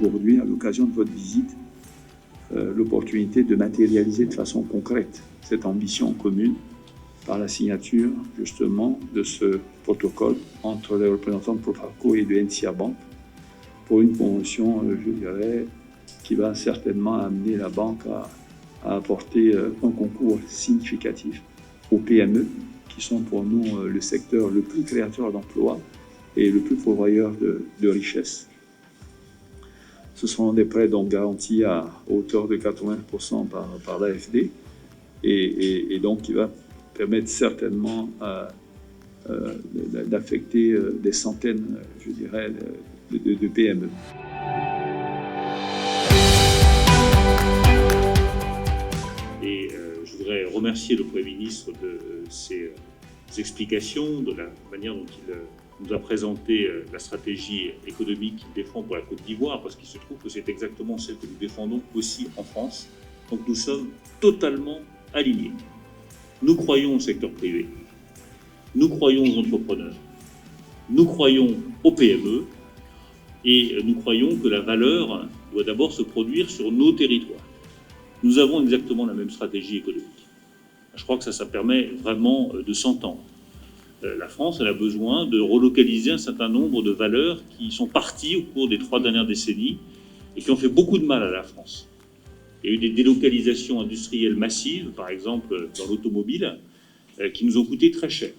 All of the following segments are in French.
aujourd'hui, à l'occasion de votre visite, l'opportunité de matérialiser de façon concrète cette ambition commune par la signature justement de ce protocole entre les représentants de Proparco et de NCA Bank pour une convention, je dirais, qui va certainement amener la banque à apporter un concours significatif aux PME, qui sont pour nous le secteur le plus créateur d'emplois et le plus pourvoyeur de richesses. Ce sont des prêts donc garantis à hauteur de 80% par l'AFD et donc qui va permettre certainement d'affecter des centaines, je dirais, de PME. Et je voudrais remercier le Premier ministre de ses explications, de la manière dont il nous a présenté la stratégie économique qu'il défend pour la Côte d'Ivoire, parce qu'il se trouve que c'est exactement celle que nous défendons aussi en France. Donc nous sommes totalement alignés. Nous croyons au secteur privé, nous croyons aux entrepreneurs, nous croyons aux PME et nous croyons que la valeur doit d'abord se produire sur nos territoires. Nous avons exactement la même stratégie économique. Je crois que ça permet vraiment de s'entendre. La France, elle a besoin de relocaliser un certain nombre de valeurs qui sont parties au cours des 3 dernières décennies et qui ont fait beaucoup de mal à la France. Il y a eu des délocalisations industrielles massives, par exemple dans l'automobile, qui nous ont coûté très cher.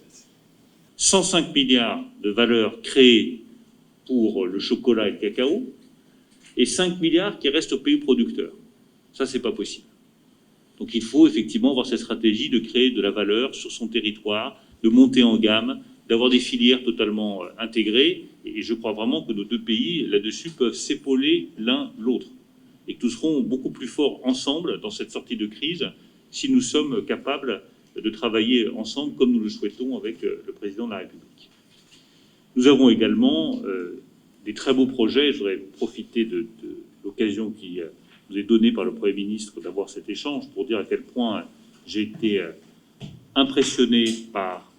105 milliards de valeurs créées pour le chocolat et le cacao et 5 milliards qui restent aux pays producteurs. Ça, c'est pas possible. Donc il faut effectivement avoir cette stratégie de créer de la valeur sur son territoire, de monter en gamme, d'avoir des filières totalement intégrées. Et je crois vraiment que nos 2 pays, là-dessus, peuvent s'épauler l'un l'autre. Et que nous serons beaucoup plus forts ensemble dans cette sortie de crise si nous sommes capables de travailler ensemble comme nous le souhaitons avec le président de la République. Nous avons également des très beaux projets. Je voudrais profiter de l'occasion qui nous est donnée par le Premier ministre d'avoir cet échange pour dire à quel point j'ai été impressionné par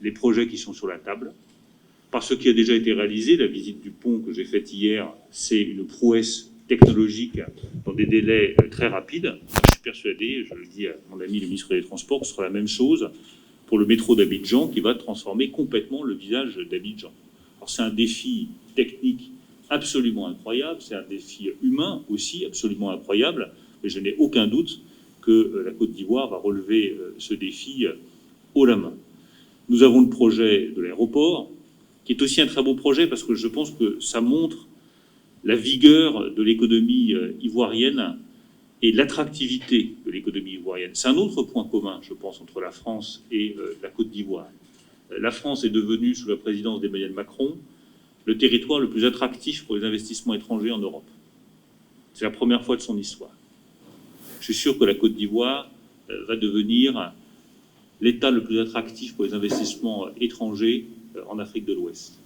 les projets qui sont sur la table, par ce qui a déjà été réalisé. La visite du pont que j'ai faite hier, c'est une prouesse technologique dans des délais très rapides. Je suis persuadé, je le dis à mon ami le ministre des Transports, que ce sera la même chose pour le métro d'Abidjan qui va transformer complètement le visage d'Abidjan. Alors c'est un défi technique absolument incroyable, c'est un défi humain aussi absolument incroyable, mais je n'ai aucun doute que la Côte d'Ivoire va relever ce défi haut la main. Nous avons le projet de l'aéroport, qui est aussi un très beau projet parce que je pense que ça montre la vigueur de l'économie ivoirienne et l'attractivité de l'économie ivoirienne. C'est un autre point commun, je pense, entre la France et la Côte d'Ivoire. La France est devenue, sous la présidence d'Emmanuel Macron, le territoire le plus attractif pour les investissements étrangers en Europe. C'est la première fois de son histoire. Je suis sûr que la Côte d'Ivoire va devenir l'État le plus attractif pour les investissements étrangers en Afrique de l'Ouest.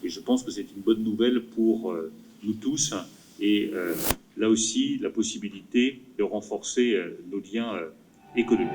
Et je pense que c'est une bonne nouvelle pour nous tous et là aussi la possibilité de renforcer nos liens économiques.